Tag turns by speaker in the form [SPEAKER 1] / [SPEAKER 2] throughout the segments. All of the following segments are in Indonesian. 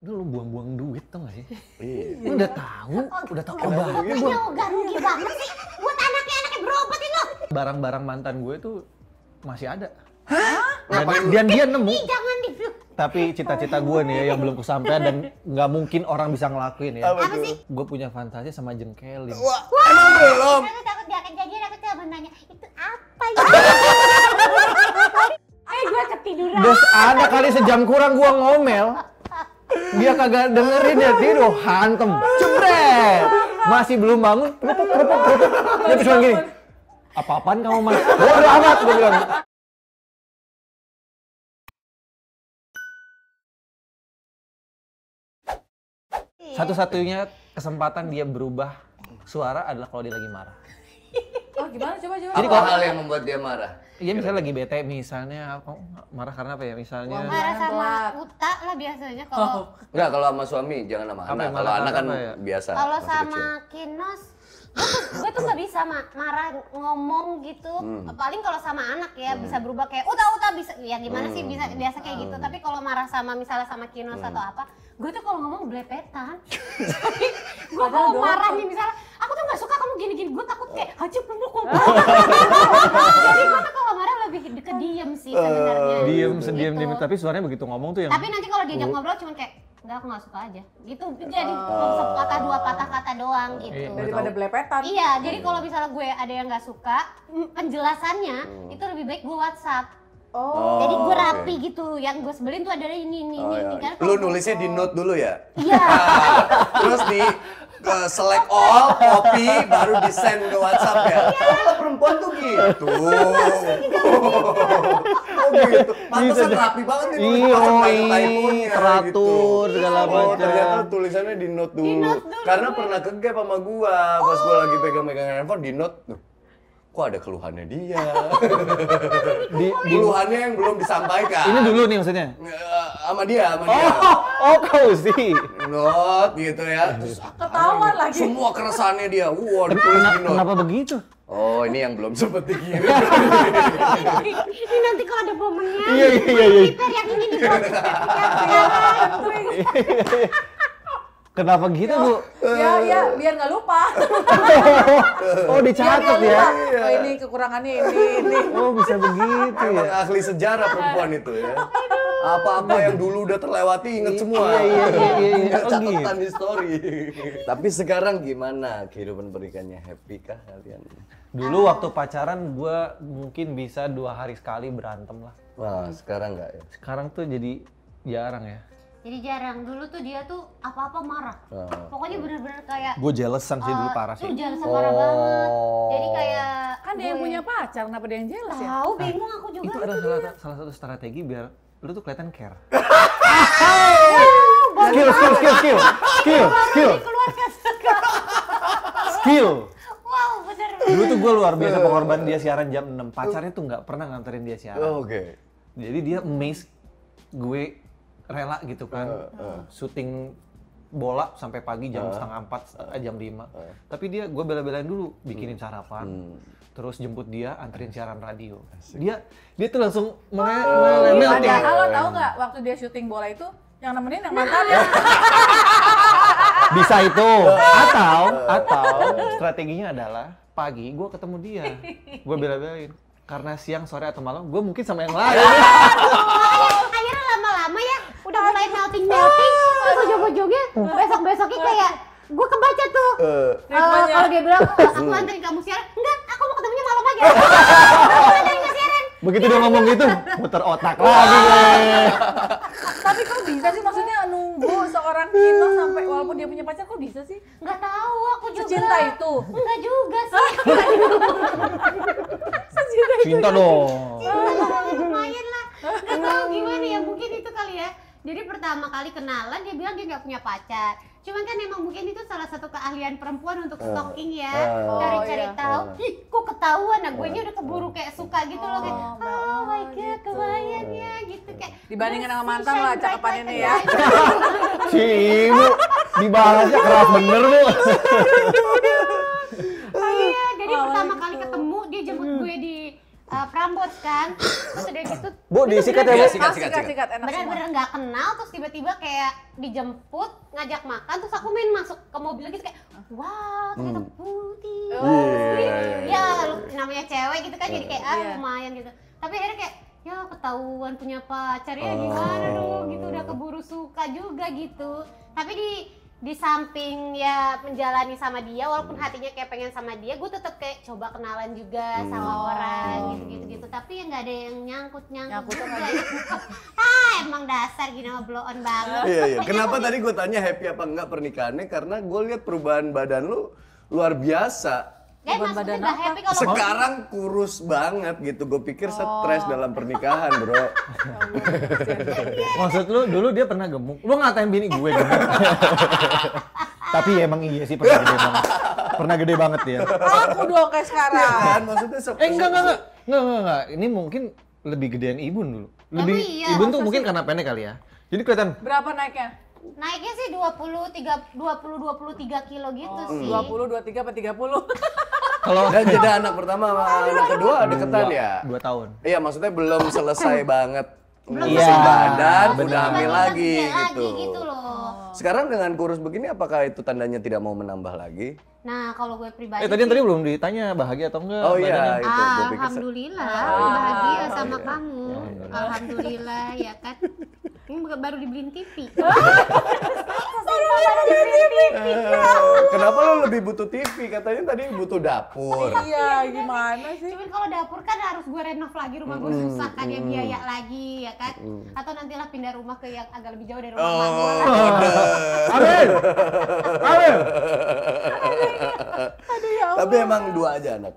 [SPEAKER 1] Udah lu buang-buang duit tau gak sih?
[SPEAKER 2] Iya.
[SPEAKER 1] Lu udah tahu obatnya.
[SPEAKER 3] Gak rugi banget sih. Buat anaknya berobatin lo.
[SPEAKER 1] Barang-barang mantan gue tuh masih ada.
[SPEAKER 2] Hah?
[SPEAKER 1] Dan dia nemu.
[SPEAKER 3] Ih, jangan di
[SPEAKER 1] Tapi cita-cita gue nih ya yang belum kesampaian dan nggak mungkin orang bisa ngelakuin ya.
[SPEAKER 2] Apa sih?
[SPEAKER 1] Gue punya fantasi sama jengkelin.
[SPEAKER 2] Wah, emang belum?
[SPEAKER 3] Aku takut dia akan janjian, aku coba nanya, itu apa ya? Gue ketiduran.
[SPEAKER 1] Udah ada kali sejam kurang gue ngomel. Dia kagak dengerin ya, tidur hantem. Jebret. Masih belum bangun, kerupuk. Dia cuma gini. Apa-apaan kamu mas? Bodoh amat dia bilang. Satu-satunya kesempatan dia berubah suara adalah kalau dia lagi marah.
[SPEAKER 4] Oh gimana? Coba.
[SPEAKER 1] Jadi
[SPEAKER 2] Apa
[SPEAKER 1] kalau-
[SPEAKER 2] hal yang membuat dia marah?
[SPEAKER 1] Iya misalnya lagi bete, misalnya apa marah karena apa ya? Misalnya
[SPEAKER 3] Marah sama Uta lah biasanya kalau
[SPEAKER 2] Enggak, kalau sama suami jangan sama
[SPEAKER 1] Apa
[SPEAKER 2] anak.
[SPEAKER 1] yang
[SPEAKER 2] Kalau
[SPEAKER 1] marah
[SPEAKER 2] anak kan
[SPEAKER 1] apa ya?
[SPEAKER 2] biasa.
[SPEAKER 3] kalau
[SPEAKER 2] masih
[SPEAKER 3] sama
[SPEAKER 2] kecil.
[SPEAKER 3] Kinos gue tuh nggak bisa marah ngomong gitu. Paling kalau sama anak ya bisa berubah kayak Uta bisa ya gimana sih bisa biasa kayak gitu. Tapi kalau marah sama misalnya sama Kinos atau apa, gue tuh kalau ngomong belepetan. Jadi gue kalau marah nih misalnya aku tuh nggak suka kamu gini-gini, gue takut kayak haji peluk. Jadi gue tuh kalau marah lebih ke diem sih sebenarnya.
[SPEAKER 1] diem,
[SPEAKER 3] Gitu.
[SPEAKER 1] diem, tapi suaranya begitu ngomong tuh yang
[SPEAKER 3] Tapi nanti kalau diajak ngobrol cuman kayak enggak, aku nggak suka aja gitu. Jadi sepatah dua patah kata doang gitu.
[SPEAKER 4] Daripada belepetan.
[SPEAKER 3] Iya, jadi kalau misalnya gue ada yang nggak suka, penjelasannya itu lebih baik gue WhatsApp.
[SPEAKER 4] Oh.
[SPEAKER 3] Jadi gue
[SPEAKER 2] oke.
[SPEAKER 3] rapi gitu. Yang gue sebelin tuh adalah ini.
[SPEAKER 2] Oh, ya.
[SPEAKER 3] Karena
[SPEAKER 2] Lu
[SPEAKER 3] kalau-
[SPEAKER 2] nulisnya di note dulu ya?
[SPEAKER 3] Iya.
[SPEAKER 2] Terus di select all, copy, baru di send ke WhatsApp ya? Kalau perempuan tuh gitu. Oh gitu. Pantesan rapi banget nih.
[SPEAKER 1] Iya,
[SPEAKER 2] typo-nya
[SPEAKER 1] teratur,
[SPEAKER 2] gitu.
[SPEAKER 1] segala
[SPEAKER 2] Oh,
[SPEAKER 1] macam.
[SPEAKER 2] ternyata tulisannya di note dulu. Karena pernah ke-gap sama gua. Pas gua lagi pegang-pegang handphone di note. Kok ada keluhannya dia? Keluhannya yang belum disampaikan.
[SPEAKER 1] ini dulu nih maksudnya.
[SPEAKER 2] Sama dia.
[SPEAKER 1] Oh kau sih.
[SPEAKER 2] Note gitu ya. Terus
[SPEAKER 4] Ketahuan lagi.
[SPEAKER 2] semua keresahannya dia. Wah, ditulis di note.
[SPEAKER 1] Kenapa begitu?
[SPEAKER 2] Oh, ini yang belum sempet dikirim.
[SPEAKER 3] Ini nanti kalau ada momennya.
[SPEAKER 1] Iya.
[SPEAKER 3] Prepare yang ini nih.
[SPEAKER 1] Kenapa gitu bu?
[SPEAKER 4] Ya, biar nggak lupa.
[SPEAKER 1] Oh dicatat
[SPEAKER 4] Biar
[SPEAKER 1] ya?
[SPEAKER 4] nggak lupa. Oh ini kekurangannya ini.
[SPEAKER 1] Oh bisa begitu
[SPEAKER 2] Emang
[SPEAKER 1] ya?
[SPEAKER 2] ahli sejarah perempuan itu ya. Apa-apa yang dulu udah terlewati inget semua.
[SPEAKER 1] Iya.
[SPEAKER 2] Punya
[SPEAKER 1] Oh,
[SPEAKER 2] catatan history. Tapi sekarang gimana kehidupan pernikahannya? Happy kah kalian?
[SPEAKER 1] Dulu waktu pacaran gue mungkin bisa 2 hari sekali berantem lah.
[SPEAKER 2] Wah, sekarang enggak ya?
[SPEAKER 1] Sekarang tuh jadi jarang ya.
[SPEAKER 3] Jadi jarang. Dulu tuh dia tuh apa-apa marah.
[SPEAKER 2] Oh.
[SPEAKER 3] Pokoknya bener-bener kayak
[SPEAKER 1] Gue jealousan sih dulu parah sih.
[SPEAKER 3] Tuh jelas parah banget. Jadi kayak
[SPEAKER 4] Kan dia yang punya pacar, kenapa dia yang jealous ya?
[SPEAKER 3] tahu bingung aku juga.
[SPEAKER 1] Itu adalah salah satu strategi biar lu tuh kelihatan care. Skill.
[SPEAKER 3] Wow, bener.
[SPEAKER 1] Dulu tuh gue luar biasa pengorban dia siaran jam 6. Pacarnya tuh nggak pernah nganterin dia siaran.
[SPEAKER 2] Oke.
[SPEAKER 1] Jadi dia amazed gue rela gitu kan. Syuting bola sampai pagi jam setengah 4, jam 5. Tapi gue bela-belain dulu bikinin sarapan. Terus jemput dia, anterin siaran radio. Dia tuh langsung mulai melting.
[SPEAKER 4] Padahal tahu nggak waktu dia syuting bola itu yang nemenin yang mantannya.
[SPEAKER 1] Bisa itu. Atau strateginya adalah pagi gue ketemu dia. Gue bela-belain. Karena siang, sore, atau malam, gue mungkin sama yang lain.
[SPEAKER 3] Akhirnya lama-lama ya udah mulai melting. Terus ujung-ujungnya besok-besoknya kayak gue kebaca tuh. Kalau dia bilang aku anterin kamu siaran, enggak, aku mau ketemunya malam aja. Aku anterin ke siaran.
[SPEAKER 1] Begitu dia ngomong gitu, muter otak lagi gue.
[SPEAKER 4] Tapi kok bisa sih maksudnya nunggu seorang Kino sampai walaupun dia punya pacar kok bisa sih?
[SPEAKER 3] Nggak tahu, aku juga.
[SPEAKER 4] Secinta itu.
[SPEAKER 3] Enggak juga sih.
[SPEAKER 1] Cinta dong.
[SPEAKER 3] Lumayan lah. Nggak tahu gimana ya, mungkin itu kali ya. Jadi pertama kali kenalan dia bilang dia nggak punya pacar. Cuman kan emang mungkin itu salah satu keahlian perempuan untuk stalking ya. Cari-cari tahu. Ih, kok ketahuan? Nah, gue udah keburu kayak suka gitu loh kayak oh my god, kebayang ya gitu kayak.
[SPEAKER 4] Dibandingin sama mantan lah cakepannya nih ya.
[SPEAKER 1] Si ibu dibahasnya keras bener bu.
[SPEAKER 3] Iya, jadi pertama kali ketemu dia jemput gue di Prambors kan. Terus udah gitu
[SPEAKER 1] Bu disikat ya,
[SPEAKER 4] bener-bener
[SPEAKER 1] Bu?
[SPEAKER 4] sikat, enak semua.
[SPEAKER 3] Bener-bener nggak kenal, terus tiba-tiba kayak dijemput, ngajak makan, terus aku main masuk ke mobil gitu kayak wow, ternyata putih. Ya, namanya cewek gitu kan, jadi kayak lumayan gitu. Tapi akhirnya kayak ya ketahuan punya pacar ya gimana dong gitu, udah keburu suka juga gitu. Tapi di samping ya menjalani sama dia, walaupun hatinya kayak pengen sama dia, gue tetap kayak coba kenalan juga sama orang gitu. Tapi ya nggak ada yang nyangkut juga. Emang dasar gini mah blow on banget.
[SPEAKER 2] Iya. Kenapa tadi gue tanya happy apa enggak pernikahannya? Karena gue lihat perubahan badan lu luar biasa.
[SPEAKER 3] Maksudnya nggak happy kalau
[SPEAKER 2] Sekarang kurus banget gitu. Gue pikir stres dalam pernikahan, bro.
[SPEAKER 1] Maksud lu dulu dia pernah gemuk? Lu ngatain bini gue gemuk. Tapi emang iya sih pernah gede banget. Pernah gede banget dia.
[SPEAKER 4] Aku dong kayak sekarang.
[SPEAKER 2] Kan maksudnya
[SPEAKER 1] Enggak. Ini mungkin lebih gedean Ibun dulu. Lebih
[SPEAKER 3] iya,
[SPEAKER 1] Ibun tuh mungkin karena pendek kali ya. Jadi kelihatan
[SPEAKER 4] Berapa naiknya?
[SPEAKER 3] naiknya sih 23 kilo gitu sih.
[SPEAKER 4] 20, 23 apa 30?
[SPEAKER 1] kalau
[SPEAKER 2] Dan jeda anak pertama sama anak kedua deketan ya?
[SPEAKER 1] 2 tahun.
[SPEAKER 2] Iya, maksudnya belum selesai banget
[SPEAKER 3] Belum
[SPEAKER 2] ngurusin
[SPEAKER 1] selesai.
[SPEAKER 2] badan,
[SPEAKER 1] Benar.
[SPEAKER 2] udah hamil lagi gitu.
[SPEAKER 3] gitu loh.
[SPEAKER 2] Sekarang dengan kurus begini apakah itu tandanya tidak mau menambah lagi?
[SPEAKER 3] Nah, kalau gue pribadi
[SPEAKER 1] Tadi belum ditanya bahagia atau enggak
[SPEAKER 2] Oh iya,
[SPEAKER 1] badannya.
[SPEAKER 2] itu gue pikir.
[SPEAKER 3] alhamdulillah bahagia sama kamu. Alhamdulillah ya kan. Ini baru dibeliin TV.
[SPEAKER 2] Kenapa lo lebih butuh TV? Katanya tadi butuh dapur.
[SPEAKER 4] Iya, gimana sih?
[SPEAKER 3] Cuman kalau dapur kan harus gue renov lagi, rumah gue susah kan ya, biaya lagi ya kan. Atau nantilah pindah rumah ke yang agak lebih jauh dari rumah mak gue lah.
[SPEAKER 1] Amin. Amin.
[SPEAKER 2] Tapi emang 2 aja anak.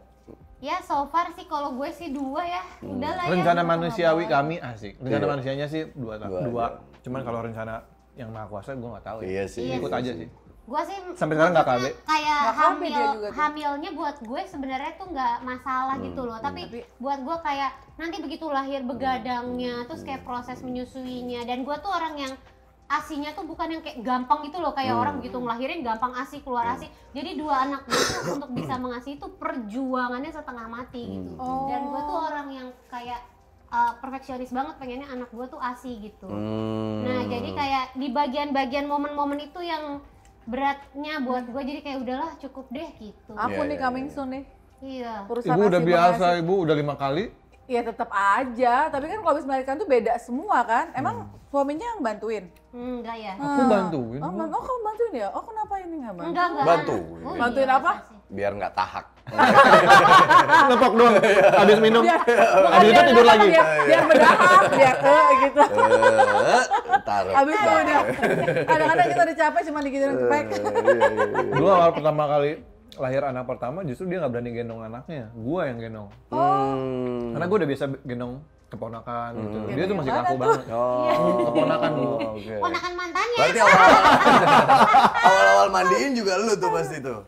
[SPEAKER 3] Ya so far sih kalau gue sih 2 ya. Udah lah ya.
[SPEAKER 1] Rencana
[SPEAKER 3] Gua
[SPEAKER 1] manusiawi
[SPEAKER 3] nggak bawa.
[SPEAKER 1] kami asik. Rencana
[SPEAKER 2] Iya.
[SPEAKER 1] manusianya sih 2.
[SPEAKER 2] Dua.
[SPEAKER 1] Cuman kalau rencana yang maha kuasa gue nggak tahu ya.
[SPEAKER 2] Iya sih.
[SPEAKER 1] Ikut aja sih.
[SPEAKER 3] Gue sih
[SPEAKER 1] Sampai sekarang nggak
[SPEAKER 3] maksudnya
[SPEAKER 1] KB.
[SPEAKER 3] kayak
[SPEAKER 4] Nggak KB dia juga tuh.
[SPEAKER 3] hamilnya buat gue sebenarnya tuh nggak masalah gitu loh, tapi buat gue kayak nanti begitu lahir begadangnya, terus kayak proses menyusuinya, dan gue tuh orang yang asinya tuh bukan yang kayak gampang gitu loh, kayak orang begitu ngelahirin gampang asi keluar asi. Jadi 2 anak gue tuh untuk bisa mengasihi itu perjuangannya setengah mati gitu. Dan gue tuh orang yang kayak perfeksionis banget, pengennya anak gue tuh asi gitu. Nah jadi kayak di bagian-bagian momen-momen itu yang beratnya buat gue, jadi kayak udahlah cukup deh gitu.
[SPEAKER 4] Aku
[SPEAKER 2] Iya,
[SPEAKER 4] nih
[SPEAKER 2] iya,
[SPEAKER 4] coming
[SPEAKER 2] iya.
[SPEAKER 4] soon nih.
[SPEAKER 3] Iya.
[SPEAKER 4] Urusan
[SPEAKER 1] Ibu udah
[SPEAKER 4] asi
[SPEAKER 1] biasa,
[SPEAKER 4] bagasi.
[SPEAKER 1] ibu udah 5 kali.
[SPEAKER 4] Iya tetap aja, tapi kan kalau habis melahirkan tuh beda semua kan. Emang suaminya yang bantuin?
[SPEAKER 3] Enggak ya.
[SPEAKER 1] Aku bantuin.
[SPEAKER 4] Oh, kamu bantuin ya? Oh kenapa ini nggak bantuin?
[SPEAKER 3] Enggak.
[SPEAKER 2] Bantuin.
[SPEAKER 3] iya,
[SPEAKER 4] Bantuin apa?
[SPEAKER 3] masa sih.
[SPEAKER 2] Biar nggak tahak.
[SPEAKER 1] Lepok doang. Habis minum. Habis itu
[SPEAKER 4] Biar
[SPEAKER 1] tidur
[SPEAKER 4] apa,
[SPEAKER 1] lagi.
[SPEAKER 4] Biar berdahak, biar gitu.
[SPEAKER 2] Taruh.
[SPEAKER 4] Habis itu udah. Kadang-kadang kita udah capek cuma digituin kepek.
[SPEAKER 1] Dulu awal pertama kali lahir anak pertama justru dia nggak berani gendong anaknya. Gua yang gendong. Karena gue udah biasa gendong keponakan gitu. Dia tuh masih kaku banget. Keponakan dulu.
[SPEAKER 2] Oke.
[SPEAKER 3] Ponakan mantannya.
[SPEAKER 2] Berarti awal-awal mandiin juga lu tuh pasti tuh.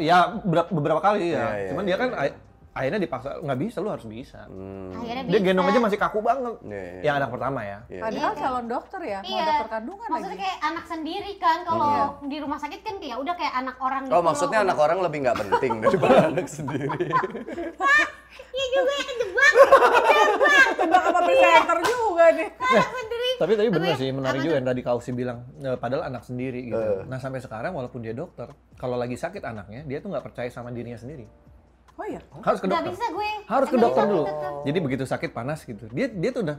[SPEAKER 1] Ya beberapa kali ya.
[SPEAKER 2] Iya,
[SPEAKER 1] Cuman dia kan akhirnya dipaksa, nggak bisa, lu harus bisa.
[SPEAKER 3] Akhirnya
[SPEAKER 1] Dia
[SPEAKER 3] bisa.
[SPEAKER 1] gendong aja masih kaku banget.
[SPEAKER 2] Iya.
[SPEAKER 1] Yang anak pertama ya.
[SPEAKER 4] Padahal calon dokter ya, mau
[SPEAKER 3] Iya.
[SPEAKER 4] dokter kandungan
[SPEAKER 3] Maksudnya
[SPEAKER 4] lagi.
[SPEAKER 3] kayak anak sendiri kan, kalau di rumah sakit kan kayak udah kayak anak orang gitu.
[SPEAKER 2] Oh, maksudnya
[SPEAKER 3] loh.
[SPEAKER 2] anak orang lebih nggak penting daripada anak sendiri.
[SPEAKER 3] Iya juga ya, kejebak.
[SPEAKER 4] Tebak sama presenter juga nih.
[SPEAKER 3] Anak sendiri.
[SPEAKER 1] Tapi bener sih, menarik juga yang tadi Kausi bilang, padahal anak sendiri gitu. Nah sampai sekarang walaupun dia dokter, kalau lagi sakit anaknya, dia tuh nggak percaya sama dirinya sendiri.
[SPEAKER 4] Oh iya.
[SPEAKER 1] Harus ke
[SPEAKER 3] Nggak
[SPEAKER 1] dokter.
[SPEAKER 3] bisa gue.
[SPEAKER 1] Harus ke
[SPEAKER 3] Nggak
[SPEAKER 1] dokter
[SPEAKER 3] bisa
[SPEAKER 1] dulu.
[SPEAKER 3] tetep.
[SPEAKER 1] Jadi begitu sakit panas gitu, dia tuh udah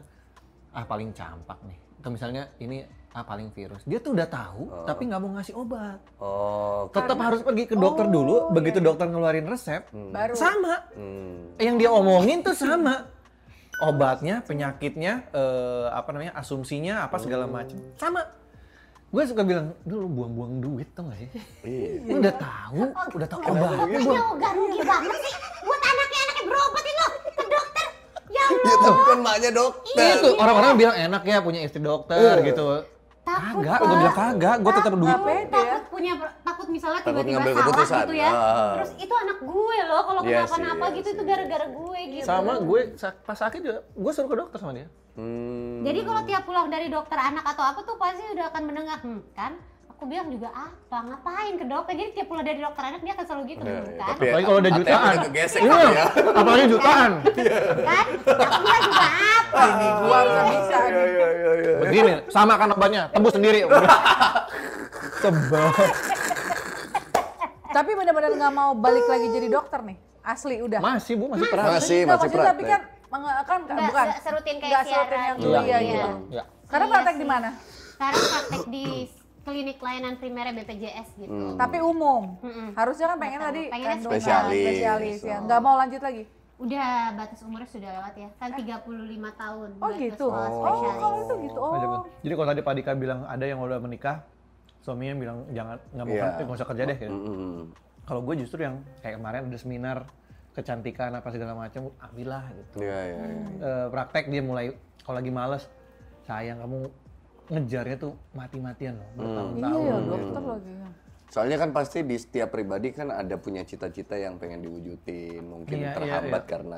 [SPEAKER 1] paling campak nih. Atau misalnya ini paling virus. Dia tuh udah tahu, tapi nggak mau ngasih obat.
[SPEAKER 2] Oh,
[SPEAKER 1] Tetap harus pergi ke dokter dulu. Begitu dokter ngeluarin resep,
[SPEAKER 4] Baru.
[SPEAKER 1] sama. Yang dia omongin tuh sama. Obatnya, penyakitnya, asumsinya apa segala macam, sama. Gue suka bilang, dulu buang-buang duit tau gak sih? Lu udah tahu obatnya
[SPEAKER 3] Dokternya
[SPEAKER 1] buang.
[SPEAKER 3] gak rugi banget sih. Buat anaknya berobat itu ke dokter. Ya
[SPEAKER 2] ya
[SPEAKER 3] Allah.
[SPEAKER 2] tapi kan maknya dokter.
[SPEAKER 1] Itu orang-orang bilang enak ya punya istri dokter gitu. Kagak, gue bilang kagak, gue tetap duit.
[SPEAKER 3] Takut misalnya
[SPEAKER 2] Takut
[SPEAKER 3] tiba-tiba
[SPEAKER 2] ngambil
[SPEAKER 3] salah
[SPEAKER 2] keputusan.
[SPEAKER 3] gitu ya. Terus itu anak gue loh, kalau
[SPEAKER 2] Iya
[SPEAKER 3] kenapa-napa
[SPEAKER 2] sih,
[SPEAKER 3] gitu
[SPEAKER 2] iya
[SPEAKER 3] itu
[SPEAKER 2] sih.
[SPEAKER 3] gara-gara gue gitu.
[SPEAKER 1] Sama gue pas sakit juga, gue suruh ke dokter sama dia.
[SPEAKER 3] Jadi kalau tiap pulang dari dokter anak atau apa tuh pasti udah akan mendengar, kan Aku bilang juga apa, ngapain ke dokter? Jadi tiap pulang dari dokter anak dia akan selalu gitu kan?
[SPEAKER 2] Tapi
[SPEAKER 1] Apalagi kalau udah
[SPEAKER 2] hati
[SPEAKER 1] jutaan.
[SPEAKER 2] udah kegesek
[SPEAKER 1] Iya,
[SPEAKER 2] kali ya.
[SPEAKER 1] apalagi jutaan.
[SPEAKER 3] Kan? Aku bilang juga apa?
[SPEAKER 4] Ini gua nggak bisa.
[SPEAKER 2] Iya.
[SPEAKER 1] Begini, sama kan obatnya, tebus sendiri. Sebel.
[SPEAKER 4] Tapi benar-benar nggak mau balik lagi jadi dokter nih, asli udah.
[SPEAKER 1] Masih Bu, masih pernah.
[SPEAKER 2] Masih
[SPEAKER 4] Nggak, maksudnya
[SPEAKER 2] praktek.
[SPEAKER 4] tapi kan bukan
[SPEAKER 3] Nggak serutin kayak
[SPEAKER 4] nggak serutin
[SPEAKER 3] siaran
[SPEAKER 4] yang
[SPEAKER 3] gitu.
[SPEAKER 4] dulu ya
[SPEAKER 3] Iya.
[SPEAKER 4] gitu.
[SPEAKER 1] Ya.
[SPEAKER 4] Karena
[SPEAKER 3] Iya
[SPEAKER 4] praktek
[SPEAKER 3] sih.
[SPEAKER 4] di mana?
[SPEAKER 3] Sekarang praktek di klinik layanan primer BPJS gitu.
[SPEAKER 4] Tapi umum.
[SPEAKER 3] Mm-mm.
[SPEAKER 4] Harusnya kan pengen
[SPEAKER 3] Betul.
[SPEAKER 4] tadi
[SPEAKER 3] Pengennya
[SPEAKER 4] kandungan,
[SPEAKER 2] spesialis.
[SPEAKER 4] spesialis ya. Nggak mau lanjut lagi.
[SPEAKER 3] Udah batas umurnya sudah lewat ya. Kan 35 tahun.
[SPEAKER 4] Oh
[SPEAKER 3] buat ke
[SPEAKER 4] gitu.
[SPEAKER 3] sekolah
[SPEAKER 4] Oh
[SPEAKER 3] spesialis.
[SPEAKER 4] kalau itu gitu. Oh.
[SPEAKER 1] Jadi kalau tadi Pak Dika bilang ada yang udah menikah, suaminya bilang jangan nggak mau
[SPEAKER 2] Iya.
[SPEAKER 1] nggak usah kerja deh. Gitu.
[SPEAKER 2] Mm-mm.
[SPEAKER 1] Kalau gue justru yang kayak kemarin ada seminar kecantikan apa segala macam, ambillah gitu.
[SPEAKER 2] Iya.
[SPEAKER 1] Praktek dia mulai kalau lagi males, sayang kamu ngejarnya tuh mati-matian loh, bertahun-tahun.
[SPEAKER 4] Iya
[SPEAKER 1] gitu.
[SPEAKER 4] dokter lagi.
[SPEAKER 2] Soalnya kan pasti di setiap pribadi kan ada punya cita-cita yang pengen diwujudin, mungkin
[SPEAKER 1] Iya,
[SPEAKER 2] terhambat
[SPEAKER 1] iya.
[SPEAKER 2] karena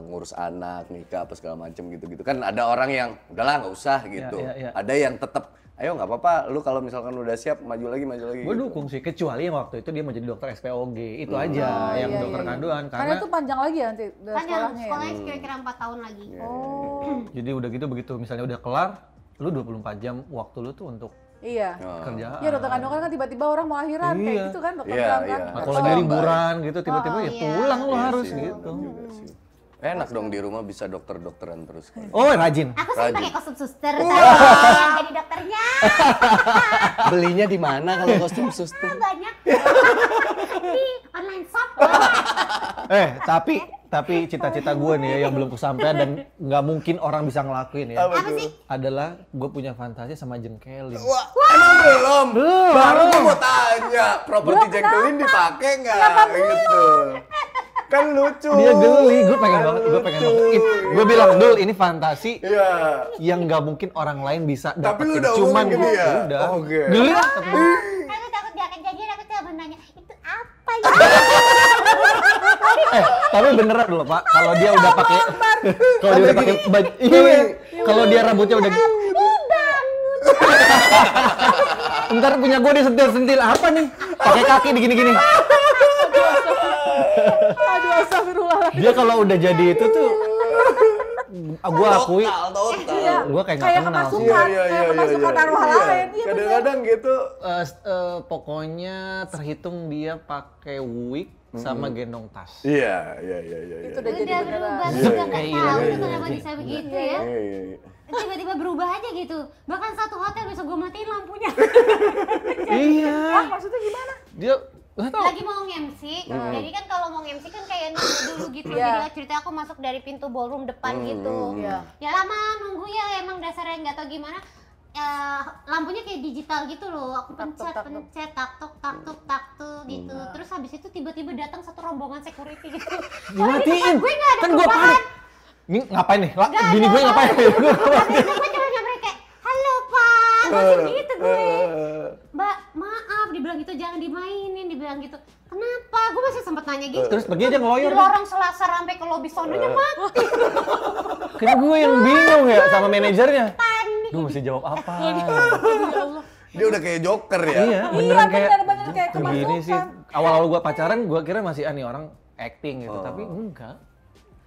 [SPEAKER 2] ngurus anak, nikah apa segala macem gitu-gitu. Kan ada orang yang udahlah nggak usah gitu.
[SPEAKER 1] iya.
[SPEAKER 2] Ada yang tetap, ayo nggak apa-apa, lu kalau misalkan udah siap maju lagi.
[SPEAKER 1] Gue
[SPEAKER 2] Gitu.
[SPEAKER 1] dukung sih, kecuali yang waktu itu dia mau jadi dokter SPOG, itu aja yang
[SPEAKER 4] iya,
[SPEAKER 1] dokter
[SPEAKER 4] iya.
[SPEAKER 1] kandungan.
[SPEAKER 4] Karena
[SPEAKER 1] Karena
[SPEAKER 4] itu panjang lagi ya nanti
[SPEAKER 3] Kan yang
[SPEAKER 4] sekolahnya ya.
[SPEAKER 3] sekolahnya kira-kira 4 tahun lagi.
[SPEAKER 4] Oh.
[SPEAKER 1] jadi udah gitu begitu misalnya udah kelar, lu 24 jam waktu lu tuh untuk
[SPEAKER 4] Iya.
[SPEAKER 1] kerjaan.
[SPEAKER 4] Iya dokter kandungan kan tiba-tiba orang mau lahiran kayak
[SPEAKER 1] Iya.
[SPEAKER 4] gitu kan dokter
[SPEAKER 2] Iya,
[SPEAKER 4] bilang kan.
[SPEAKER 2] iya.
[SPEAKER 1] Atau lagi liburan gitu, tiba-tiba ya
[SPEAKER 3] iya.
[SPEAKER 1] pulang lu
[SPEAKER 2] Iya
[SPEAKER 1] harus
[SPEAKER 2] sih,
[SPEAKER 1] gitu.
[SPEAKER 2] bener juga sih. Enak dong di rumah bisa dokter-dokteran terus.
[SPEAKER 1] Oh rajin.
[SPEAKER 3] Aku sering
[SPEAKER 2] Rajin.
[SPEAKER 3] pakai kostum suster saya jadi dokternya.
[SPEAKER 2] Belinya di mana kalau kostum suster?
[SPEAKER 3] Banyak. Di online shop.
[SPEAKER 1] Tapi cita-cita gue nih ya yang belum kesampaian dan nggak mungkin orang bisa ngelakuin ya.
[SPEAKER 3] Apa sih?
[SPEAKER 1] Adalah gue punya fantasi sama jengkelin.
[SPEAKER 2] Wah, emang belum?
[SPEAKER 1] Belum.
[SPEAKER 2] Baru gua mau tanya, properti jengkelin dipakai nggak? Gitu. Kan lucu.
[SPEAKER 1] Dia geli, gue pengen banget, gue bilang, Dul ini fantasi
[SPEAKER 2] Iya.
[SPEAKER 1] yang nggak mungkin orang lain bisa
[SPEAKER 2] Tapi lu
[SPEAKER 1] dapetin.
[SPEAKER 2] udah
[SPEAKER 1] Cuman
[SPEAKER 2] ngomong
[SPEAKER 1] gue
[SPEAKER 2] gitu ya?
[SPEAKER 1] udah
[SPEAKER 2] Oke.
[SPEAKER 1] geli lah.
[SPEAKER 3] Aku takut dia akan janjian, aku cuma nanya itu apa ya?
[SPEAKER 1] Tapi beneran loh Pak, kalau dia udah pakai, kalau dia udah pakai baju, iya, kalau dia rambutnya udah ntar punya gue disentil-sentil apa nih? Pakai kaki digini-gini.
[SPEAKER 4] Aduh astagfirullahaladzim.
[SPEAKER 1] Dia kalau udah jadi itu tuh, gue akui,
[SPEAKER 2] Total.
[SPEAKER 1] gue kayak nggak
[SPEAKER 4] Kayak
[SPEAKER 1] kenal sih.
[SPEAKER 4] kemasukan, kayak kemasukan arwah lain. Iya bener.
[SPEAKER 2] Kadang-kadang gitu.
[SPEAKER 1] Pokoknya terhitung dia pakai wig sama gendong tas.
[SPEAKER 2] Iya.
[SPEAKER 4] Itu udah jadi
[SPEAKER 3] Udah
[SPEAKER 4] beneran.
[SPEAKER 3] berubah,
[SPEAKER 2] Iya,
[SPEAKER 3] juga nggak
[SPEAKER 1] iya,
[SPEAKER 3] tahu
[SPEAKER 1] iya,
[SPEAKER 3] tuh kenapa
[SPEAKER 1] iya.
[SPEAKER 3] bisa begitu ya.
[SPEAKER 2] Iya.
[SPEAKER 3] Tiba-tiba berubah aja gitu. Bahkan satu hotel besok gue matiin lampunya.
[SPEAKER 1] Iya.
[SPEAKER 4] Ah, maksudnya gimana?
[SPEAKER 1] Dia nggak tahu.
[SPEAKER 3] Lagi mau nge-MC, jadi kan kalau mau nge-MC kan kayak nunggu dulu gitu.
[SPEAKER 4] Iya.
[SPEAKER 3] Jadi cerita aku masuk dari pintu ballroom depan gitu.
[SPEAKER 4] Iya.
[SPEAKER 3] Ya lama nunggu ya, emang dasarnya nggak tahu gimana. Lampunya kayak digital gitu loh, aku pencet, tak-tuk gitu. Terus habis itu tiba-tiba datang satu rombongan security gitu.
[SPEAKER 1] Dimatiin.
[SPEAKER 3] Gue nggak ada
[SPEAKER 1] Kan gue
[SPEAKER 3] perubahan.
[SPEAKER 1] panik. Ini ngapain nih?
[SPEAKER 3] Nggak
[SPEAKER 1] Bini
[SPEAKER 3] ada
[SPEAKER 1] gue ngapain?
[SPEAKER 3] Habis itu gue cuma nyampe kayak, halo pak, langsung gitu gue. Mbak, maaf, dibilang gitu jangan dimainin, dibilang gitu. Kenapa? Gue masih sempat nanya gitu.
[SPEAKER 1] Terus pergi aja
[SPEAKER 3] Di
[SPEAKER 1] ngeloyor.
[SPEAKER 3] lorong selasar sampai ke lobi sononya mati.
[SPEAKER 1] Kayaknya gue yang bingung ya sama manajernya.
[SPEAKER 3] Panik.
[SPEAKER 1] Duh mesti jawab apa?
[SPEAKER 2] Dia udah kayak Joker ya.
[SPEAKER 1] Iya, beneran kayak
[SPEAKER 4] bener-bener kayak
[SPEAKER 1] begini sih.
[SPEAKER 4] kemasukan.
[SPEAKER 1] Awal-awal gue pacaran, gue kira masih nih orang acting gitu, tapi enggak.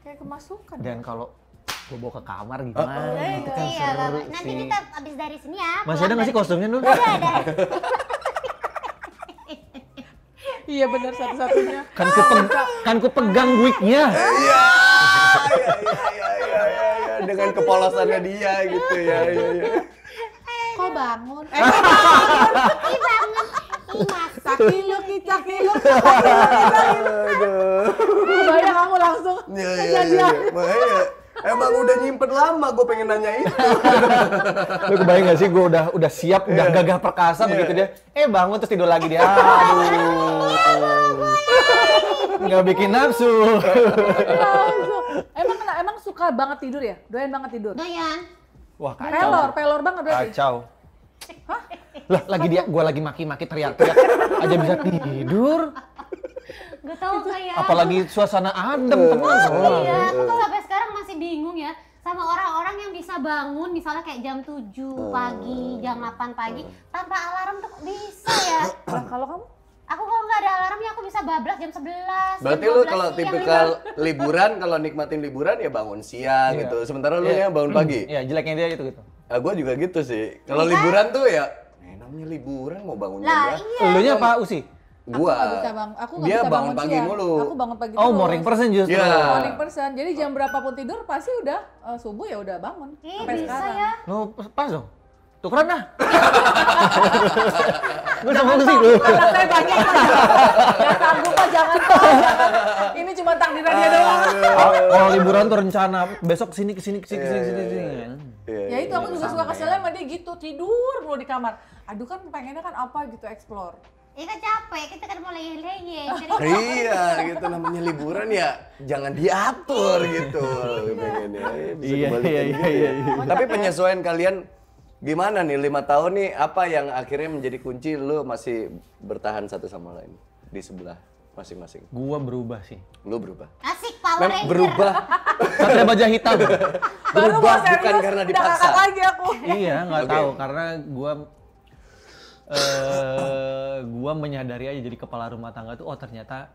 [SPEAKER 4] Kayak kemasukan.
[SPEAKER 1] Dan kalau gue bawa ke kamar gimana? Itu kan
[SPEAKER 3] Iya,
[SPEAKER 1] seru
[SPEAKER 3] Bapak. Nanti
[SPEAKER 1] sih.
[SPEAKER 3] kita abis dari sini ya.
[SPEAKER 1] Masih ada nggak sih kostumnya dulu?
[SPEAKER 3] Ada.
[SPEAKER 4] Iya benar satu-satunya.
[SPEAKER 1] Kan ku pegang wignya.
[SPEAKER 2] Iya. Dengan kepolosannya dia gitu ya.
[SPEAKER 4] Kok bangun?
[SPEAKER 3] Ih banget. Ih masak.
[SPEAKER 4] Cakiluk. Bayang aku langsung
[SPEAKER 2] Iya.
[SPEAKER 4] kejadian.
[SPEAKER 2] Makanya emang udah nyimpen lama gue pengen nanya itu.
[SPEAKER 1] Lu kebayang gak sih gue udah siap, udah gagah perkasa begitu dia. Bangun terus tidur lagi dia. Aduh. Nggak bikin nafsu.
[SPEAKER 4] Langsung. Emang suka banget tidur ya? Doyan banget tidur?
[SPEAKER 3] Doyan.
[SPEAKER 1] Wah kacau.
[SPEAKER 4] Pelor banget berarti?
[SPEAKER 1] Kacau. Lah gue lagi maki-maki teriak-teriak aja bisa tidur.
[SPEAKER 3] Gak tau kayak.
[SPEAKER 1] Apalagi suasana adem tenang.
[SPEAKER 3] Iya, aku tuh sampai sekarang masih bingung ya. sama orang-orang yang bisa bangun misalnya kayak jam 7 pagi, jam 8 pagi tanpa alarm tuh kok bisa ya?
[SPEAKER 4] Nah, kalau kamu?
[SPEAKER 3] Aku kalau nggak ada alarmnya aku bisa bablas jam 11.
[SPEAKER 2] Berarti
[SPEAKER 3] jam
[SPEAKER 2] lu
[SPEAKER 3] 12
[SPEAKER 2] kalau
[SPEAKER 3] siang,
[SPEAKER 2] tipikal liburan, kalau nikmatin liburan ya bangun siang gitu. Sementara lu yang bangun pagi.
[SPEAKER 1] Iya, jeleknya dia gitu.
[SPEAKER 2] Gue juga gitu sih. Kalau liburan tuh ya, namanya liburan mau bangun jam
[SPEAKER 3] Lah
[SPEAKER 2] berapa?
[SPEAKER 3] iya.
[SPEAKER 1] Elunya apa Usi?
[SPEAKER 2] Gua.
[SPEAKER 4] Aku nggak bisa aku nggak
[SPEAKER 2] Dia
[SPEAKER 4] bisa
[SPEAKER 2] bangun pagi
[SPEAKER 4] siang.
[SPEAKER 2] mulu.
[SPEAKER 4] Aku bangun pagi
[SPEAKER 1] Oh,
[SPEAKER 4] terus.
[SPEAKER 1] morning person justru.
[SPEAKER 2] Iya.
[SPEAKER 4] Morning person. Jadi jam berapapun tidur pasti udah subuh ya udah bangun.
[SPEAKER 3] Ih,
[SPEAKER 4] Sampai
[SPEAKER 3] bisa
[SPEAKER 4] sekarang.
[SPEAKER 3] ya.
[SPEAKER 1] No, pas dong. Tukeran dah. Gue sama Usi dulu.
[SPEAKER 4] Anak saya banyak Pak. Gak sanggup Pak, jangan Pak. Jangan. Ini cuma takdirnya dia doang.
[SPEAKER 1] Kalau liburan tuh rencana besok kesini.
[SPEAKER 2] Iya,
[SPEAKER 4] Ya itu aku juga suka keselnya sama dia gitu, tidur mulu di kamar. Aduh kan pengennya kan apa gitu explore.
[SPEAKER 3] Iya kan capek, kita kan mau leyeh-leyeh.
[SPEAKER 2] Iya, gitu namanya liburan ya jangan diatur gitu. Pengennya. Bisa
[SPEAKER 1] Iya,
[SPEAKER 2] kebalikan
[SPEAKER 1] iya,
[SPEAKER 2] gitu
[SPEAKER 1] iya,
[SPEAKER 2] ya.
[SPEAKER 1] iya.
[SPEAKER 2] Tapi penyesuaian kalian gimana nih 5 tahun nih, apa yang akhirnya menjadi kunci lu masih bertahan satu sama lain di sebelah masing-masing?
[SPEAKER 1] Gua berubah sih.
[SPEAKER 2] Lu berubah?
[SPEAKER 3] Asik Power Ranger.
[SPEAKER 2] Berubah.
[SPEAKER 1] Satria Baja Hitam.
[SPEAKER 4] Baru
[SPEAKER 2] Berubah
[SPEAKER 4] mau serius,
[SPEAKER 2] bukan karena
[SPEAKER 4] udah
[SPEAKER 2] dipaksa.
[SPEAKER 4] ngakak lagi aku.
[SPEAKER 1] Iya, nggak
[SPEAKER 2] Oke.
[SPEAKER 1] tahu karena gua menyadari aja jadi kepala rumah tangga tuh ternyata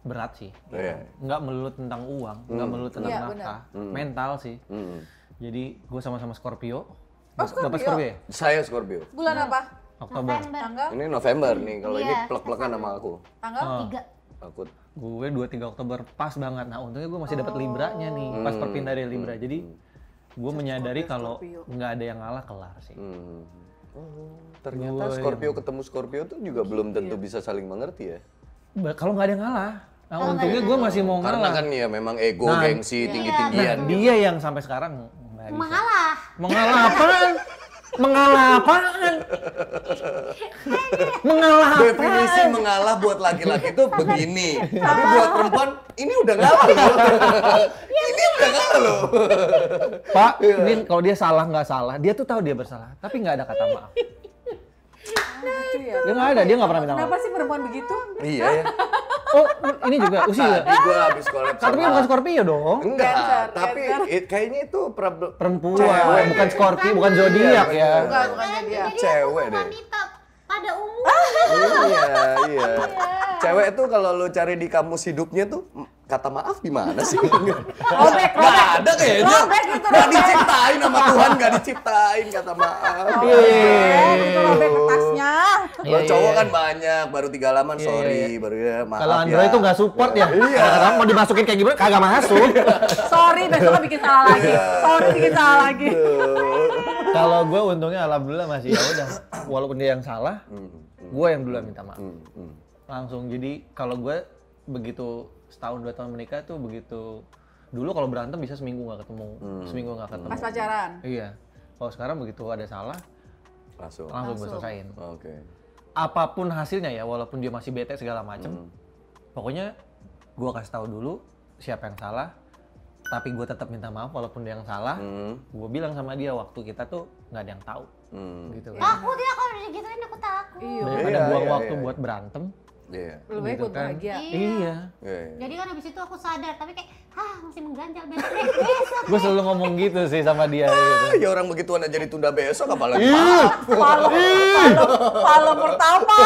[SPEAKER 1] berat sih.
[SPEAKER 2] Iya.
[SPEAKER 1] Nggak melulu tentang uang, nggak melulu tentang
[SPEAKER 4] Iya,
[SPEAKER 1] nafkah, mental sih.
[SPEAKER 2] Hmm.
[SPEAKER 1] Jadi gua sama-sama Scorpio.
[SPEAKER 4] Oh, Scorpio?
[SPEAKER 1] Dapat Scorpio ya?
[SPEAKER 2] Saya Scorpio.
[SPEAKER 4] Bulan apa?
[SPEAKER 1] Oktober.
[SPEAKER 3] November.
[SPEAKER 4] Tanggal?
[SPEAKER 2] Ini November nih, kalau ini
[SPEAKER 3] Iya,
[SPEAKER 2] plek-plekan sama aku.
[SPEAKER 4] Tanggal?
[SPEAKER 3] 3.
[SPEAKER 2] Aku
[SPEAKER 1] Gue 2-3 Oktober pas banget. Nah untungnya gue masih dapat Libranya nih pas perpindah dari Libra. Jadi gue menyadari kalau nggak ada yang ngalah kelar sih.
[SPEAKER 2] ternyata Scorpio ketemu Scorpio tuh juga belum tentu bisa saling mengerti ya.
[SPEAKER 1] Kalau nggak ada yang ngalah. Nah untungnya gue masih mau
[SPEAKER 2] Karena
[SPEAKER 1] ngalah.
[SPEAKER 2] kan ya memang ego,
[SPEAKER 1] Nah,
[SPEAKER 2] gengsi,
[SPEAKER 1] Nah
[SPEAKER 2] tinggi-tinggian.
[SPEAKER 1] dia yang sampai sekarang nggak bisa.
[SPEAKER 3] Mengalah.
[SPEAKER 1] Mengalah apaan? Mengalah apaan? Mengalah
[SPEAKER 2] Definisi
[SPEAKER 1] apaan?
[SPEAKER 2] mengalah buat laki-laki itu begini. Tapi buat perempuan ini udah ngalah loh. Ini udah ngalah loh.
[SPEAKER 1] Pak, ini kalau dia salah nggak salah, dia tuh tahu dia bersalah, tapi nggak ada kata maaf.
[SPEAKER 4] Gitu ya.
[SPEAKER 1] Dia nggak ada, dia nggak pernah minta
[SPEAKER 4] Kenapa
[SPEAKER 1] maaf.
[SPEAKER 4] sih perempuan begitu?
[SPEAKER 2] Iya ya.
[SPEAKER 1] Oh, ini juga Usi ya?
[SPEAKER 2] Tadi gua habis collab
[SPEAKER 1] Tapi kan bukan Scorpio dong.
[SPEAKER 2] Enggak,
[SPEAKER 4] Cancer,
[SPEAKER 2] tapi kayaknya itu
[SPEAKER 1] Perempuan,
[SPEAKER 2] Cewek.
[SPEAKER 1] bukan Scorpio, bukan zodiak ya.
[SPEAKER 4] Bukan
[SPEAKER 3] Kan
[SPEAKER 4] dia.
[SPEAKER 3] jadi
[SPEAKER 2] Cewek
[SPEAKER 3] aku
[SPEAKER 2] deh.
[SPEAKER 3] wanita pada umumnya.
[SPEAKER 2] Iya. Cewek tuh kalau lu cari di kamus hidupnya tuh kata maaf di mana sih?
[SPEAKER 4] Robek,
[SPEAKER 2] Nggak ada kayaknya.
[SPEAKER 4] Robek itu,
[SPEAKER 2] Nggak
[SPEAKER 4] robek.
[SPEAKER 2] diciptain sama Tuhan, nggak diciptain kata maaf.
[SPEAKER 4] Itu robek kertasnya.
[SPEAKER 2] Kalau
[SPEAKER 1] Iya,
[SPEAKER 2] cowok
[SPEAKER 1] iya.
[SPEAKER 2] kan banyak, baru 3 halaman,
[SPEAKER 1] Iya,
[SPEAKER 2] sorry,
[SPEAKER 1] iya.
[SPEAKER 2] baru ya maaf
[SPEAKER 1] Kalau
[SPEAKER 2] ya.
[SPEAKER 1] Android tuh nggak support ya.
[SPEAKER 2] Iya.
[SPEAKER 1] Kadang-kadang mau dimasukin kayak gimana, kagak masuk.
[SPEAKER 4] Sorry, besok bikin salah lagi. Sorry, bikin salah lagi.
[SPEAKER 1] Kalau gue untungnya alhamdulillah masih ya udah. Walaupun dia yang salah, gue yang duluan minta maaf. Langsung. Jadi kalau gue begitu setahun 2 tahun menikah tuh begitu. Dulu kalau berantem bisa seminggu nggak ketemu, seminggu nggak ketemu.
[SPEAKER 4] Pas pacaran.
[SPEAKER 1] Iya. Kalau sekarang begitu ada salah,
[SPEAKER 2] Langsung.
[SPEAKER 1] langsung gue selesain.
[SPEAKER 2] Oke.
[SPEAKER 1] Apapun hasilnya ya, walaupun dia masih bete segala macem, pokoknya gue kasih tahu dulu siapa yang salah, tapi gue tetap minta maaf walaupun dia yang salah. Gue bilang sama dia waktu kita tuh nggak ada yang tahu, gitu kan.
[SPEAKER 3] Takut ya kalau digituin aku takut.
[SPEAKER 4] Iya.
[SPEAKER 1] Daripada
[SPEAKER 2] Iya,
[SPEAKER 1] buang
[SPEAKER 2] iya,
[SPEAKER 1] waktu
[SPEAKER 2] iya.
[SPEAKER 1] buat berantem.
[SPEAKER 2] Iya.
[SPEAKER 4] Lebih baik
[SPEAKER 1] Gitu
[SPEAKER 4] buat
[SPEAKER 1] kan.
[SPEAKER 4] bahagia.
[SPEAKER 1] Iya.
[SPEAKER 2] Iya.
[SPEAKER 3] Jadi kan habis itu aku sadar, tapi kayak, masih mengganjal besok.
[SPEAKER 1] Gue selalu ngomong gitu sih sama dia gitu.
[SPEAKER 2] Ya orang begituan aja ditunda besok apalagi
[SPEAKER 1] Ih,
[SPEAKER 2] maaf.
[SPEAKER 4] Malam pertama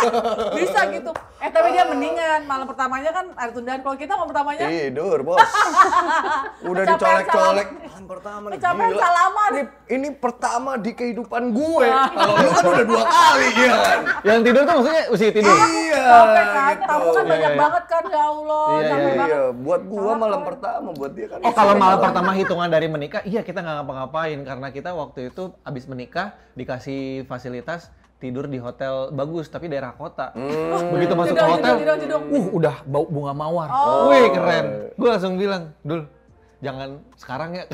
[SPEAKER 4] bisa gitu. Tapi dia mendingan malam pertamanya kan ada tundaan. Kalau kita malam pertamanya
[SPEAKER 2] Tidur, Bos. Udah
[SPEAKER 4] Kecapean
[SPEAKER 2] dicolek-colek. Malam pertama nih.
[SPEAKER 4] Kecapean
[SPEAKER 2] gila.
[SPEAKER 4] salaman.
[SPEAKER 2] Ini pertama di kehidupan gue. Kalau lu kan udah 2 kali, ya kan?
[SPEAKER 1] Yang tidur tuh maksudnya usia tidur.
[SPEAKER 2] Iya,
[SPEAKER 4] capek kan,
[SPEAKER 2] gitu.
[SPEAKER 4] kamu kan
[SPEAKER 1] Iya,
[SPEAKER 4] banyak
[SPEAKER 1] iya.
[SPEAKER 4] banget kan, ya Allah,
[SPEAKER 1] Iya,
[SPEAKER 4] capek
[SPEAKER 1] iya,
[SPEAKER 4] banget.
[SPEAKER 2] Iya, buat gua malam pertama, buat dia kan.
[SPEAKER 1] Oh kalau malam pertama hitungan dari menikah, iya kita nggak ngapa-ngapain karena kita waktu itu abis menikah dikasih fasilitas tidur di hotel bagus tapi daerah kota. Begitu masuk ke
[SPEAKER 4] Jedong,
[SPEAKER 1] hotel,
[SPEAKER 4] jedong.
[SPEAKER 1] udah bau bunga mawar. Wih keren. Gue langsung bilang, Dul, jangan sekarang ya.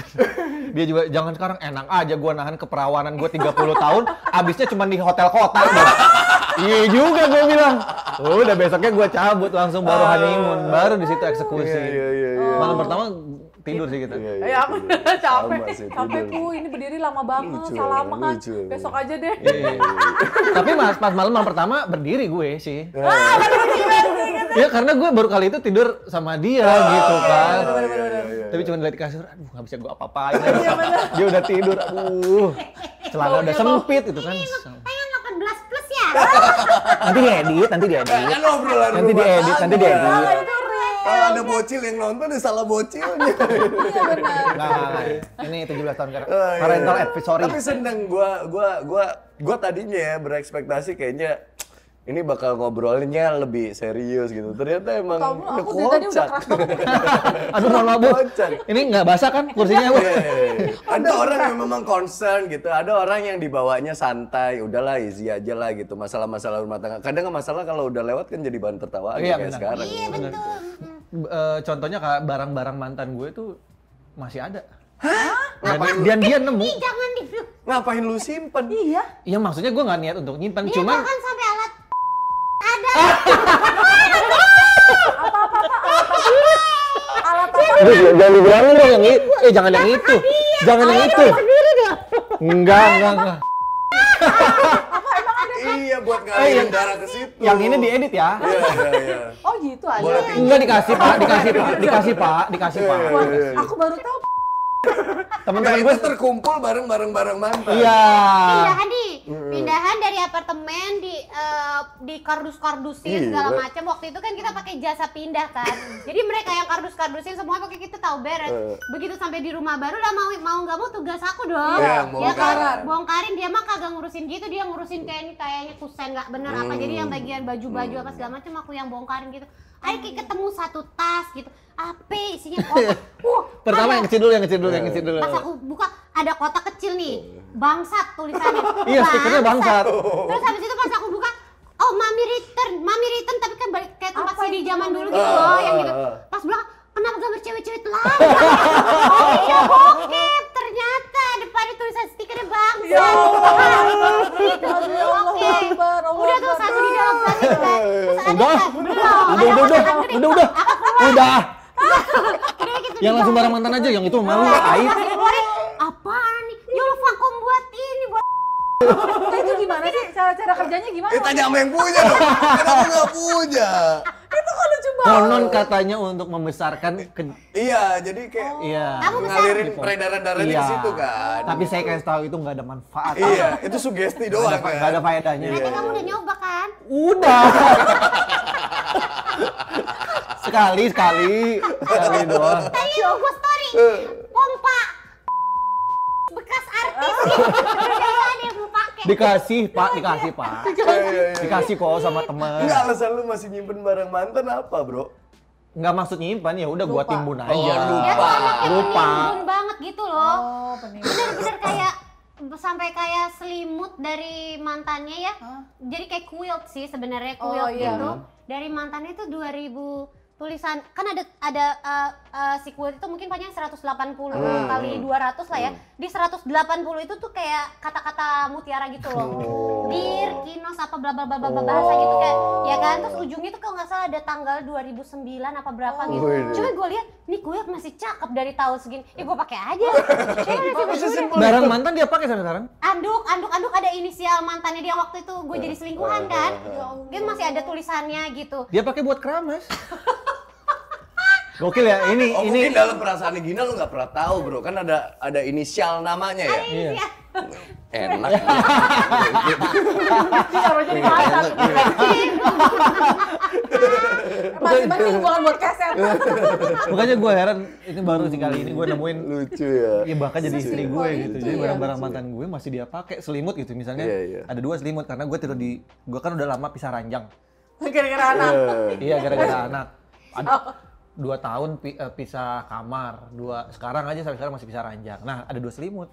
[SPEAKER 1] Dia juga jangan sekarang, enak aja gue nahan keperawanan gue 30 tahun, abisnya cuma di hotel kota. Iya juga gue bilang. Udah besoknya gue cabut langsung baru honeymoon, baru di situ eksekusi.
[SPEAKER 2] Iya.
[SPEAKER 1] Malam pertama tidur sih kita.
[SPEAKER 4] Ya aku udah capek,
[SPEAKER 2] Sama sih,
[SPEAKER 4] capek
[SPEAKER 2] tidur.
[SPEAKER 4] ku, ini berdiri lama banget,
[SPEAKER 2] Lucu,
[SPEAKER 4] salaman.
[SPEAKER 2] lucu.
[SPEAKER 4] Besok aja deh.
[SPEAKER 1] Iya. Tapi pas malam pertama berdiri gue sih.
[SPEAKER 4] Ingat
[SPEAKER 1] Ya karena gue baru kali itu tidur sama dia gitu kan.
[SPEAKER 2] Iya.
[SPEAKER 1] Tapi cuma lihat di kasur, aduh nggak bisa gue apa-apain. Dia udah tidur, aduh. Celana udah sempit itu kan.
[SPEAKER 3] Pengen 18 plus ya?
[SPEAKER 1] Nanti diedit.
[SPEAKER 2] Kan obrolan
[SPEAKER 1] Nanti
[SPEAKER 2] rumah
[SPEAKER 1] diedit,
[SPEAKER 2] tangga.
[SPEAKER 1] nanti diedit.
[SPEAKER 2] Kalau ada bocil yang nonton, ya salah bocilnya.
[SPEAKER 4] Iya benar.
[SPEAKER 1] Nah, ini 17 tahun
[SPEAKER 2] Oh, iya.
[SPEAKER 1] parental advisory.
[SPEAKER 2] Tapi seneng gua tadinya ya berekspektasi kayaknya ini bakal ngobrolnya lebih serius gitu. Ternyata emang
[SPEAKER 4] Kamu
[SPEAKER 2] udah
[SPEAKER 4] aku dari tadi udah
[SPEAKER 2] kocak.
[SPEAKER 4] keras banget.
[SPEAKER 1] Aduh mohon maaf Bu.
[SPEAKER 2] Kocak.
[SPEAKER 1] Ini nggak basah kan kursinya Bu?
[SPEAKER 2] Ada orang yang memang concern gitu, ada orang yang dibawanya santai, udahlah easy aja lah gitu, masalah-masalah rumah tangga. Kadang masalah kalau udah lewat kan jadi bahan tertawaan
[SPEAKER 1] Iya,
[SPEAKER 2] kayak
[SPEAKER 1] benar.
[SPEAKER 2] sekarang.
[SPEAKER 3] Iya betul.
[SPEAKER 1] Contohnya kayak barang-barang mantan gue tuh masih ada.
[SPEAKER 2] Ngapain lu,
[SPEAKER 1] Dan dia nemu.
[SPEAKER 3] Ih jangan di
[SPEAKER 2] ngapain lu simpen?
[SPEAKER 4] Iya.
[SPEAKER 1] Ya maksudnya gue nggak niat untuk nyimpan,
[SPEAKER 3] dia
[SPEAKER 1] cuman
[SPEAKER 3] bahkan sampai alat ada.
[SPEAKER 4] Alat apa?
[SPEAKER 1] jangan dibilangin dong yang itu. Jangan yang itu. Jangan yang itu.
[SPEAKER 3] Sendiri deh.
[SPEAKER 1] Enggak.
[SPEAKER 2] Iya buat ngalihin darah ke situ.
[SPEAKER 1] Yang ini diedit ya.
[SPEAKER 2] Iya.
[SPEAKER 4] Oh gitu ada.
[SPEAKER 2] Boleh
[SPEAKER 1] Enggak dikasih Pak.
[SPEAKER 4] Aku baru tahu.
[SPEAKER 1] Teman-teman
[SPEAKER 2] Nah,
[SPEAKER 1] gue
[SPEAKER 2] itu terkumpul bareng mantan.
[SPEAKER 1] iya.
[SPEAKER 3] Pindahan dari apartemen di kardus-kardusin segala macam. Waktu itu kan kita pakai jasa pindah kan. Jadi mereka yang kardus-kardusin semua pakai kita tahu beres. Begitu sampai di rumah baru lah mau nggak mau tugas aku dong.
[SPEAKER 2] Iya,
[SPEAKER 3] Ya kan
[SPEAKER 2] bongkaran.
[SPEAKER 3] bongkarin, dia mah kagak ngurusin gitu, dia ngurusin kayak ini kayaknya kusen nggak bener apa. Jadi yang bagian baju-baju apa segala macam aku yang bongkarin gitu. Ayo kayak ketemu satu tas gitu. Apa isinya kotak.
[SPEAKER 1] Pertama yang kecil dulu.
[SPEAKER 3] Pas aku buka ada kotak kecil nih, bangsat tulisannya.
[SPEAKER 1] Iya, stikernya bangsat.
[SPEAKER 3] Terus habis itu pas aku buka, oh mami return tapi kan balik kayak tempat CD zaman dulu gitu loh, yang gitu. Pas bilang, kenapa gambar cewek-cewek telanjang? Oh iya bokep, ternyata depannya tulisan stikernya bangsat.
[SPEAKER 4] Ya Allah.
[SPEAKER 3] Gitu.
[SPEAKER 4] Ya Allah,
[SPEAKER 3] Oke.
[SPEAKER 4] Akbar, Allah
[SPEAKER 3] Udah tuh satu di dalam plastik kan. Terus ada
[SPEAKER 1] Udah.
[SPEAKER 3] kan? Belum.
[SPEAKER 1] Udah. Udah.
[SPEAKER 3] Udah gitu.
[SPEAKER 1] Yang langsung barang mantan aja, yang itu malu, aib.
[SPEAKER 3] Pas dikeluarin, apaan nih? Ya Allah vakum buat ini, buat
[SPEAKER 4] Itu gimana sih? Cara kerjanya gimana?
[SPEAKER 2] Tanya sama yang punya dong. Kenapa nggak punya?
[SPEAKER 4] Itu kan lucu banget.
[SPEAKER 1] Konon katanya untuk membesarkan
[SPEAKER 2] Iya, jadi kayak
[SPEAKER 1] iya.
[SPEAKER 3] Kamu besar.
[SPEAKER 2] ngalirin peredaran darahnya
[SPEAKER 1] Iya.
[SPEAKER 2] di situ kan.
[SPEAKER 1] Tapi saya kasih tahu itu nggak ada manfaat.
[SPEAKER 2] Iya, itu sugesti doang
[SPEAKER 1] Nggak
[SPEAKER 2] kan.
[SPEAKER 1] ada faedahnya.
[SPEAKER 3] Berarti kamu udah nyoba kan?
[SPEAKER 1] Udah. sekali doang.
[SPEAKER 3] Tadi gue story, pompa bekas artis gitu. Ada yang mau pakai.
[SPEAKER 1] Dikasih pak.
[SPEAKER 2] Iya.
[SPEAKER 1] Dikasih kok sama teman.
[SPEAKER 2] Enggak, alasan lu masih nyimpen barang mantan apa, Bro?
[SPEAKER 1] Nggak maksud nyimpan ya udah gua
[SPEAKER 4] Lupa.
[SPEAKER 1] timbun aja.
[SPEAKER 2] Oh,
[SPEAKER 3] Dia tuh
[SPEAKER 2] lupa.
[SPEAKER 3] anaknya
[SPEAKER 1] Lupa.
[SPEAKER 3] penimbun banget gitu loh.
[SPEAKER 4] Oh, penimbun.
[SPEAKER 3] Bener-bener kayak sampai kayak selimut dari mantannya ya.
[SPEAKER 4] Hah?
[SPEAKER 3] Jadi kayak quilt sih sebenarnya
[SPEAKER 4] Oh,
[SPEAKER 3] quilt
[SPEAKER 4] iya.
[SPEAKER 3] gitu. Dari mantannya itu 2000 tulisan kan ada si quilt itu mungkin panjang 180 kali 200 lah ya. Di 180 itu tuh kayak kata-kata mutiara gitu loh. Dear Kinos apa bla bla bla bla bahasa gitu kayak ya kan, terus ujungnya tuh kalau nggak salah ada tanggal 2009 apa berapa gitu.
[SPEAKER 2] Wih.
[SPEAKER 3] Cuma gue lihat nih quilt masih cakep dari tahun segini. Ya gue pakai aja.
[SPEAKER 1] Barang mantan dia pakai sampai sekarang.
[SPEAKER 3] Anduk ada inisial mantannya dia waktu itu gue jadi selingkuhan kan. Dia masih ada tulisannya gitu.
[SPEAKER 1] Dia pakai buat keramas. Gokil ya,
[SPEAKER 2] Oh,
[SPEAKER 1] ini
[SPEAKER 2] mungkin dalam perasaannya Gina lu nggak pernah tahu, Bro. Kan ada inisial namanya ya.
[SPEAKER 1] iya.
[SPEAKER 2] Enak.
[SPEAKER 4] Taruhnya di pasar. Masing-masing bukan buat keset.
[SPEAKER 1] Makanya gue heran ini baru sih kali ini gue nemuin
[SPEAKER 2] Lucu ya.
[SPEAKER 1] ya bahkan jadi istri gue gitu. Jadi
[SPEAKER 4] Iya,
[SPEAKER 1] barang-barang mantan gue masih dia pakai selimut gitu misalnya.
[SPEAKER 2] Iya.
[SPEAKER 1] Ada 2 selimut karena gue tidur di gue kan udah lama pisah ranjang.
[SPEAKER 4] Gara-gara anak.
[SPEAKER 1] Iya gara-gara anak. Ada 2 tahun pisah kamar. Sekarang aja sampai sekarang masih pisah ranjang. Nah, ada 2 selimut.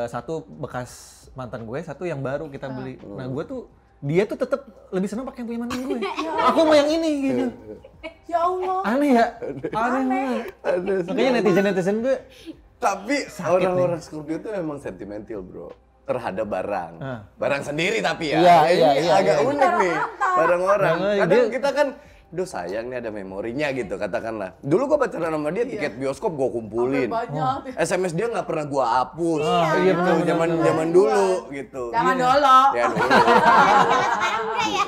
[SPEAKER 1] Satu bekas mantan gue, satu yang baru kita beli. Nah, gue tuh dia tuh tetap lebih senang pakai yang punya mantan gue. Aku mau yang ini gitu.
[SPEAKER 4] Ya Allah.
[SPEAKER 1] Aneh ya? Aneh banget. Makanya netizen gue
[SPEAKER 2] Tapi orang-orang Scorpio itu emang sentimental, Bro. Terhadap barang. Barang sendiri tapi ya.
[SPEAKER 1] Iya,
[SPEAKER 2] Ini
[SPEAKER 1] iya,
[SPEAKER 2] agak
[SPEAKER 1] iya.
[SPEAKER 2] unik nih. Barang orang.
[SPEAKER 1] Nah,
[SPEAKER 2] Kadang
[SPEAKER 1] dia-
[SPEAKER 2] kita kan Duh sayang nih ada memorinya gitu katakanlah. Dulu gue pacaran sama dia, tiket bioskop gue kumpulin.
[SPEAKER 4] Banyak.
[SPEAKER 2] SMS dia nggak pernah gue hapus.
[SPEAKER 1] Iya,
[SPEAKER 2] gitu, zaman dulu gitu.
[SPEAKER 4] Jangan dulu.
[SPEAKER 2] Ya dulu.
[SPEAKER 3] Sekarang enggak ya.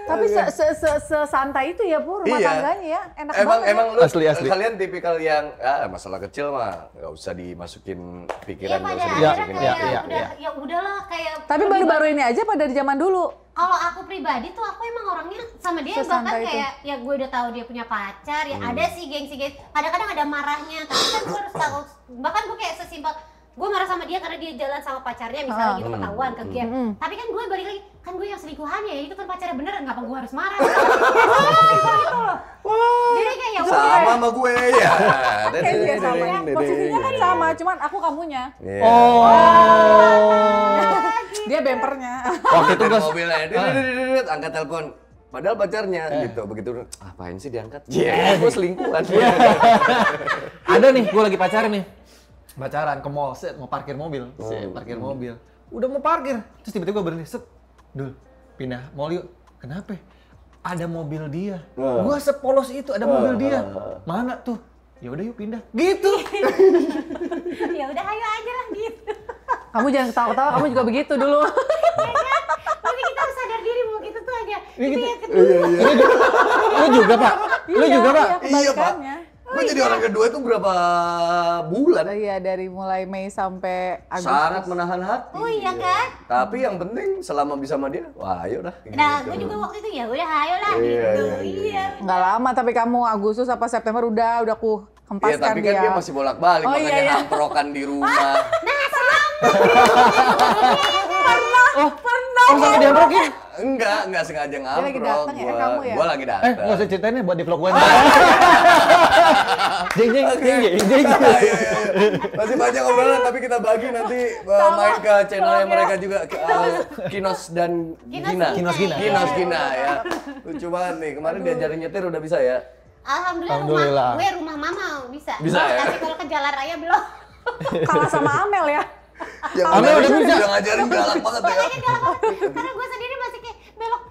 [SPEAKER 4] Tapi sesantai itu ya Bu rumah
[SPEAKER 2] Iya.
[SPEAKER 4] tangganya ya. Enak
[SPEAKER 2] Emang
[SPEAKER 4] banget.
[SPEAKER 2] emang lu
[SPEAKER 1] Asli.
[SPEAKER 2] kalian tipikal yang masalah kecil mah nggak usah dimasukin
[SPEAKER 3] Iya
[SPEAKER 2] pikiran, nggak
[SPEAKER 3] pada
[SPEAKER 2] usah
[SPEAKER 3] akhirnya
[SPEAKER 2] dimasukin
[SPEAKER 3] kayak
[SPEAKER 2] hati.
[SPEAKER 3] udah ya udahlah kayak.
[SPEAKER 4] Tapi baru-baru ini aja pada di zaman dulu.
[SPEAKER 3] Kalau aku pribadi tuh aku emang orangnya sama dia bahkan
[SPEAKER 4] Sesantai itu.
[SPEAKER 3] kayak ya gue udah tahu dia punya pacar ya ada sih gengsi kadang-kadang ada marahnya tapi kan gue harus tahu bahkan gue kayak sesimpel gue marah sama dia karena dia jalan sama pacarnya misalnya gitu ketahuan ke game tapi kan gue balik lagi kan gue yang selingkuhannya ya itu kan pacarnya bener ngapa gue harus marah gitu loh jadi kayak ya udah
[SPEAKER 2] Sama sama gue ya.
[SPEAKER 4] Kayak dia sama ya. Posisinya kan sama, cuman aku kamunya.
[SPEAKER 2] Iya.
[SPEAKER 4] Dia bempernya.
[SPEAKER 1] Waktu itu
[SPEAKER 2] Dari
[SPEAKER 1] gue
[SPEAKER 2] mobilnya, dit, angkat telepon. Padahal pacarnya gitu, begitu apain sih diangkat? Gue selingkuhan.
[SPEAKER 1] ada nih, gue lagi pacaran nih. Pacaran ke mall, set, mau parkir mobil. Set, parkir mobil. Udah mau parkir, terus tiba-tiba gue berhenti, set. Dul, pindah mall yuk. Kenapa? Ada mobil dia. Gua sepolos itu, ada mobil dia. Mana tuh? Ya udah yuk pindah. Gitu.
[SPEAKER 3] ya udah ayo aja lah gitu
[SPEAKER 4] Kamu jangan ketawa-ketawa, kamu juga begitu dulu.
[SPEAKER 3] tapi kita harus sadar diri mau gitu tuh aja
[SPEAKER 1] Ini
[SPEAKER 3] itu
[SPEAKER 1] gitu.
[SPEAKER 3] yang kedua
[SPEAKER 1] Lu juga, Pak? Lu juga, Pak?
[SPEAKER 2] Iya, Pak.
[SPEAKER 4] kebalikannya.
[SPEAKER 2] Gue jadi orang kedua itu berapa bulan?
[SPEAKER 4] Iya, dari mulai Mei sampai Agustus.
[SPEAKER 2] Sangat menahan hati.
[SPEAKER 3] oh iya kan
[SPEAKER 2] Tapi yang penting selama bisa sama dia, wah ayo dah.
[SPEAKER 3] nah
[SPEAKER 2] gitu.
[SPEAKER 3] gue juga waktu itu ya udah ayo lah
[SPEAKER 2] Iya,
[SPEAKER 3] gitu
[SPEAKER 2] iya.
[SPEAKER 4] Nggak lama, tapi kamu Agustus apa September udah ku
[SPEAKER 2] Iya,
[SPEAKER 4] hempaskan
[SPEAKER 2] tapi kan dia masih bolak-balik,
[SPEAKER 4] Oh,
[SPEAKER 2] makanya
[SPEAKER 4] iya, iya.
[SPEAKER 2] hamprokan di rumah.
[SPEAKER 1] Oh, sampai diamprokin?
[SPEAKER 2] Enggak sengaja ngamprok.
[SPEAKER 4] lagi datang ya, kamu ya?
[SPEAKER 2] Gua lagi datang.
[SPEAKER 1] Nggak usah ceritain ya buat di vlog gue. Jeng.
[SPEAKER 2] Iya, masih banyak obrolan tapi kita bagi nanti main ke channelnya mereka juga Kinos dan Gina.
[SPEAKER 1] Kinos Gina.
[SPEAKER 2] Kinos Gina ya. Lucu banget nih. Kemarin diajarin nyetir udah bisa ya.
[SPEAKER 1] Alhamdulillah.
[SPEAKER 3] rumah mama bisa.
[SPEAKER 2] Bisa ya?
[SPEAKER 3] Tapi kalau ke jalan raya belum.
[SPEAKER 4] kalah sama Amel ya.
[SPEAKER 2] Yang
[SPEAKER 1] Amel udah bisa.
[SPEAKER 2] Udah ngajarin galak banget ya.
[SPEAKER 3] Makanya kalau karena gue sendiri masih kayak belok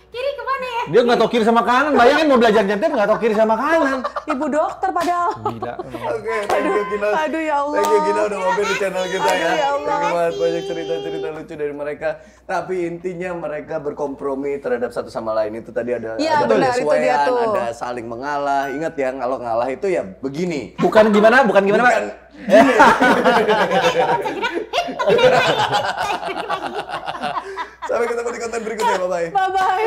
[SPEAKER 3] kiri kemana ya?
[SPEAKER 1] Dia nggak tahu kiri sama kanan. Bayangin mau belajar nyetir nggak tahu kiri sama kanan.
[SPEAKER 4] Ibu dokter padahal.
[SPEAKER 1] Gila.
[SPEAKER 2] Oke, thank you Kinos.
[SPEAKER 4] Aduh, ya Allah.
[SPEAKER 2] Thank you Gina udah mampir di channel kita ya.
[SPEAKER 4] Aduh, ya Allah.
[SPEAKER 2] Thank you banget, banyak cerita-cerita lucu dari mereka. Tapi intinya mereka berkompromi terhadap satu sama lain itu tadi ada
[SPEAKER 4] Iya, benar, itu dia
[SPEAKER 2] penyesuaian,
[SPEAKER 4] tuh.
[SPEAKER 2] ada saling mengalah. Ingat ya, kalau ngalah itu ya begini.
[SPEAKER 1] Bukan gimana, Pak?
[SPEAKER 2] Bukan Sampai ketemu di konten berikutnya, bye-bye.
[SPEAKER 4] Bye-bye.